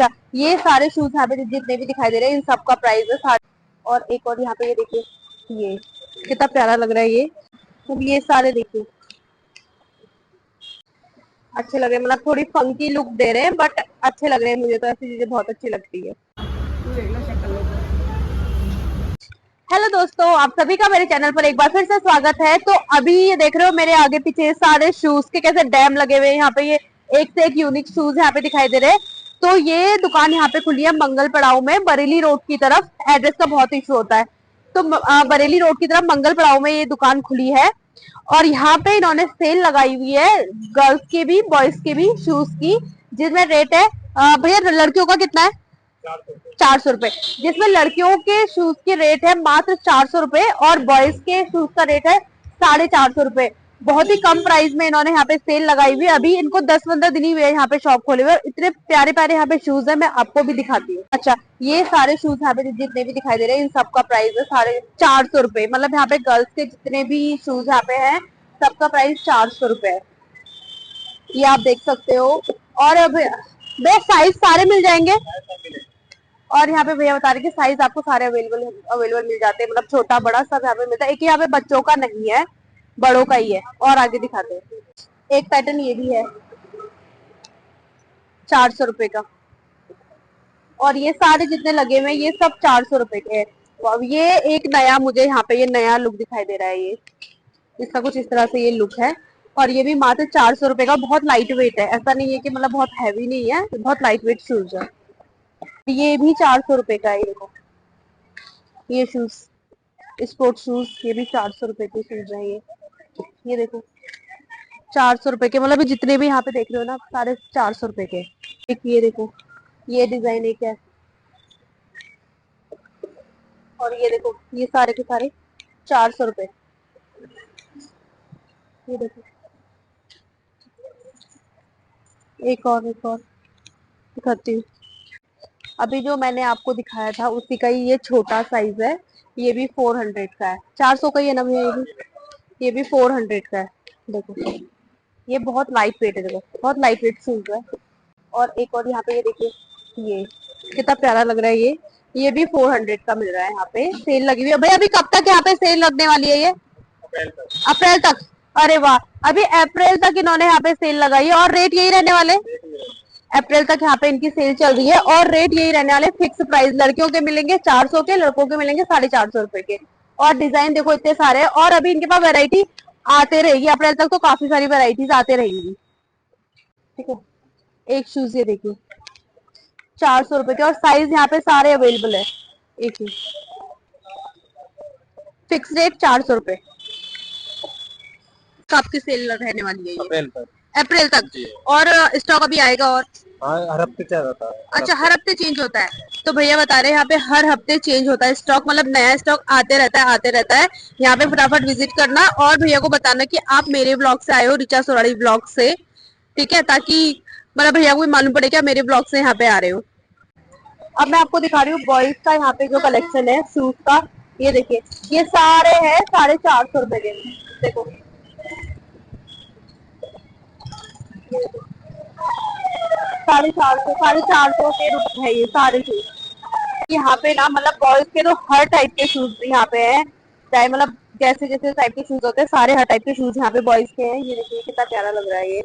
अच्छा, ये सारे शूज यहाँ पे जितने भी दिखाई दे रहे हैं इन सबका प्राइस है सारे। और एक और यहाँ पे ये देखिए, ये कितना प्यारा लग रहा है ये। तो ये सारे देखिए अच्छे लग रहे हैं, मतलब थोड़ी फंकी लुक दे रहे हैं बट अच्छे लग रहे हैं। मुझे तो ऐसी चीजें बहुत अच्छी लगती है। हेलो दोस्तों, आप सभी का मेरे चैनल पर एक बार फिर से स्वागत है। तो अभी ये देख रहे हो मेरे आगे पीछे सारे शूज के कैसे डैम लगे हुए हैं। यहाँ पे ये एक से एक यूनिक शूज यहाँ पे दिखाई दे रहे हैं। तो ये दुकान यहाँ पे खुली है मंगल पड़ाव में, बरेली रोड की तरफ। एड्रेस का बहुत इशू होता है, तो बरेली रोड की तरफ मंगल पड़ाव में ये दुकान खुली है। और यहाँ पे इन्होंने सेल लगाई हुई है गर्ल्स के भी बॉयज के भी शूज की, जिसमें रेट है भैया लड़कियों का कितना है? 400 रुपए। जिसमें लड़कियों के शूज की रेट है मात्र 400 रुपए और बॉयज के शूज का रेट है 450 रुपए। बहुत ही कम प्राइस में इन्होंने यहाँ पे सेल लगाई हुई है। अभी इनको 10-15 दिन ही हुए यहाँ पे शॉप खोले हुए। इतने प्यारे प्यारे यहाँ पे शूज है, मैं आपको भी दिखाती हूँ। अच्छा, ये सारे शूज यहाँ पे जितने भी दिखाई दे रहे हैं इन सबका प्राइस है 450 रुपए। मतलब यहाँ पे गर्ल्स के जितने भी शूज यहाँ पे है सबका प्राइस 400 रुपए है, ये आप देख सकते हो। और अब भैया साइज सारे मिल जाएंगे? और यहाँ पे भैया बता रहे कि साइज आपको सारे अवेलेबल मिल जाते हैं, मतलब छोटा बड़ा सब यहाँ पे मिलता है। एक यहाँ पे बच्चों का नहीं है, बड़ों का ही है। और आगे दिखाते हैं, एक पैटर्न ये भी है 400 रुपए का। और ये सारे जितने लगे हुए हैं ये सब 400 रुपए के हैं। तो अब ये एक नया मुझे यहाँ पे ये नया लुक दिखाई दे रहा है। ये इसका कुछ इस तरह से ये लुक है। और ये भी मात्र 400 रुपए का। बहुत लाइट वेट है, ऐसा नहीं है कि मतलब बहुत हैवी नहीं है, बहुत लाइट वेट शूज है। ये भी 400 रुपए का है। ये देखो ये शूज स्पोर्ट्स शूज, ये भी 400 रुपए के शूज है। ये देखो 400 रुपए के, मतलब जितने भी यहाँ पे देख रहे हो ना सारे 400 रुपए के। एक ये देखो ये डिजाइन एक है। और ये देखो ये सारे के सारे 400 रुपए। ये देखो एक और दिखाती हूँ। अभी जो मैंने आपको दिखाया था उसी का ही ये छोटा साइज है। ये भी 400 का है। 400 का ही है ना भैया? ये भी 400 का है। देखो ये बहुत लाइट वेट है, देखो बहुत लाइट वेट शूज है। और एक और यहाँ पे ये देखिए, ये कितना प्यारा लग रहा है ये भी 400 का मिल रहा है। यहाँ पे सेल लगी हुई है भैया। अभी कब तक यहाँ पे सेल लगने वाली है? ये अप्रैल तक। अरे वाह, अभी अप्रैल तक इन्होंने यहाँ पे सेल लगाई है। और रेट यही रहने वाले? अप्रैल तक यहाँ पे इनकी सेल चल रही है और रेट यही रहने वाले। फिक्स प्राइस लड़कियों के मिलेंगे 400 के, लड़कों के मिलेंगे 450 रुपए के। और डिजाइन देखो इतने सारे हैं। और अभी इनके पास वैरायटी आते रहेगी अप्रैल तक, तो काफी सारी वैरायटीज आते रहेंगी। ठीक है, एक शूज ये देखिए 400 रुपए के। और साइज यहाँ पे सारे अवेलेबल है। एक ही फिक्स रेट 400 रुपए। कब की सेल रहने वाली है ये? अप्रैल तक। अप्रैल तक। और स्टॉक अभी आएगा? और हर हफ्ते क्या रहता है? अच्छा, हर हफ्ते चेंज होता है। तो भैया बता रहे हैं यहाँ पे हर हफ्ते चेंज होता है स्टॉक, मतलब नया स्टॉक आते रहता है आते रहता है। यहाँ पे फटाफट विजिट करना और भैया को बताना कि आप मेरे ब्लॉग से आए हो, रिचा सोराड़ी ब्लॉग से। ठीक है, ताकि मतलब भैया को भी मालूम पड़े कि आप मेरे ब्लॉग से यहाँ पे आ रहे हो। अब मैं आपको दिखा रही हूँ बॉयज का यहाँ पे जो कलेक्शन है शूज का। ये देखिए ये सारे हैं 450 रुपए के। देखो 450 के रुपए है ये सारे शूज। यहाँ पे ना मतलब बॉयज के तो हर टाइप के शूज यहाँ पे हैं। चाहे मतलब जैसे जैसे टाइप के शूज होते हैं सारे हर टाइप के शूज यहाँ पे बॉयज के हैं। ये देखिए कितना प्यारा लग रहा है ये।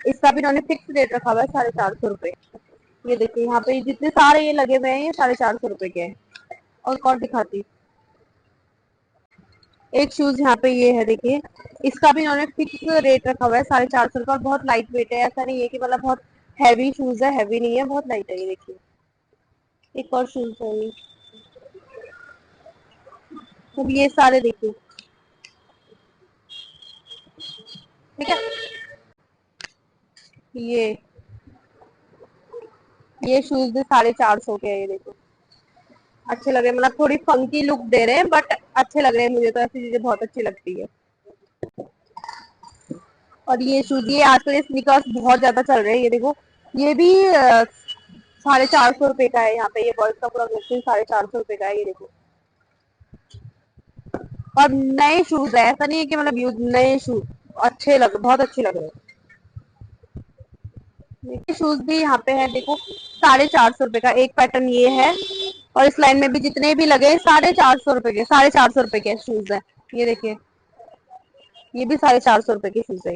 इसका भी इन्होंने फिक्स रेट रखा हुआ है 450 रुपए। ये देखिए यहाँ पे जितने सारे ये लगे हुए हैं ये 450 रुपए के हैं। और कौन दिखाती, एक शूज यहाँ पे ये है देखिए, इसका भी इन्होंने फिक्स रेट रखा हुआ है 450 रुपए। और बहुत लाइट वेट है, ऐसा नहीं है कि मतलब बहुत हैवी शूज है, हैवी नहीं है, बहुत लाइट है। ये देखिए एक और शूज है ये। अब ये सारे देखिए, ठीक है। ये शूज भी 450 के हैं। ये देखो अच्छे लग रहे हैं, मतलब थोड़ी फंकी लुक दे रहे हैं बट अच्छे लग रहे हैं। मुझे तो ऐसी चीजें बहुत अच्छी लगती है। और ये शूज, ये आजकल स्नीकर्स बहुत ज्यादा चल रहे हैं। ये देखो ये भी 450 रुपए का है। यहाँ पे ये बॉयज का पूरा कलेक्शन 450 रुपए का है। ये देखो और नए शूज है, ऐसा नहीं है कि मतलब यूज, नए शूज अच्छे लग बहुत अच्छे लग रहे हैं। शूज भी यहाँ पे है देखो 450 का एक पैटर्न ये है। और इस लाइन में भी जितने भी लगे 450 के 450 के शूज है। ये देखिए, ये भी 450 के शूज है।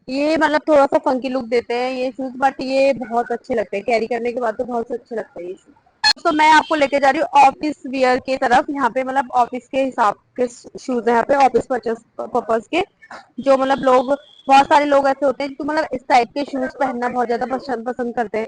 ये मतलब थोड़ा सा फंकी लुक देते हैं ये शूज, बट ये बहुत अच्छे लगते हैं कैरी करने के बाद, तो बहुत अच्छे लगते हैं ये शूज। तो मैं आपको लेके जा रही हूँ ऑफिस वियर की तरफ। यहाँ पे मतलब ऑफिस के हिसाब के शूज है, यहाँ पे ऑफिस परचेस पर्पज के। जो मतलब लोग, बहुत सारे लोग ऐसे होते हैं जो मतलब इस टाइप के शूज पहनना बहुत ज्यादा पसंद करते हैं।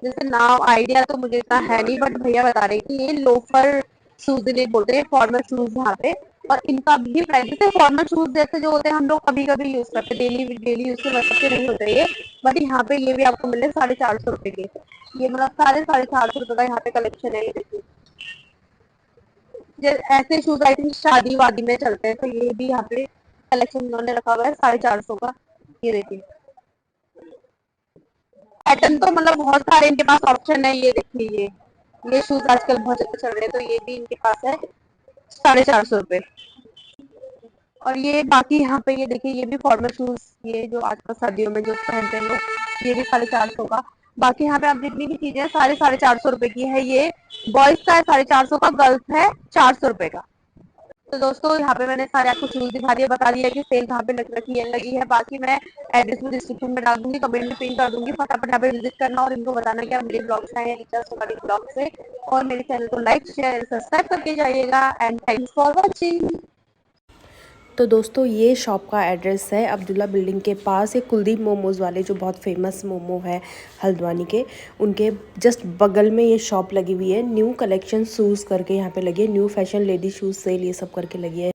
जैसे नाम आइडिया तो मुझे इतना है नहीं, बट भैया बता रहे कि ये लोफर शूज नहीं बोलते हैं, फॉर्मल शूज यहाँ पे। और इनका भी प्राइस, जैसे फॉर्मल शूज जैसे जो होते हैं हम लोग कभी कभी यूज करते हैं, डेली यूज के मतलब से नहीं होते ये। बट यहाँ पे ये भी आपको मिले 450 के। ये मतलब 450 का यहाँ पे कलेक्शन है। ये देखिए, ऐसे शूज आई थिंक शादी वादी में चलते हैं, तो ये भी यहाँ पे कलेक्शन इन्होंने रखा हुआ है 450 का। ये देखिए, पैटर्न तो मतलब बहुत सारे इनके पास ऑप्शन है। ये देखिए, ये शूज आजकल बहुत ज्यादा चल रहे हैं, तो ये भी इनके पास है 450 रुपए। और ये बाकी यहाँ पे ये देखिए, ये भी फॉर्मल शूज, ये जो आजकल सर्दियों में जो पहनते हैं लोग, ये भी 450 का। बाकी यहाँ पे आप जितनी भी चीजें सारे 450 रुपए की है। ये बॉयज का है 450 का, गर्ल्स है 400 रुपए का। तो दोस्तों यहाँ पे मैंने सारे आपको शूज दिखा दिया, बता दिया कि सेल कहाँ पे लगी है। बाकी मैं एड्रेस में डिस्क्रिप्शन में डाल दूंगी, कमेंट में पिन कर दूंगी, फटाफट यहाँ पे विजिट करना और इनको बताना कि आप मेरे ब्लॉग से आए हैं ब्लॉग से। और मेरे चैनल को लाइक शेयर सब्सक्राइब करके जाइएगा। And thanks for watching. तो दोस्तों ये शॉप का एड्रेस है अब्दुल्ला बिल्डिंग के पास, ये कुलदीप मोमोज़ वाले जो बहुत फेमस मोमो है हल्द्वानी के, उनके जस्ट बगल में ये शॉप लगी हुई है। न्यू कलेक्शन शूज़ करके यहाँ पे लगी है, new fashion lady shoes sale ये सब करके लगी है।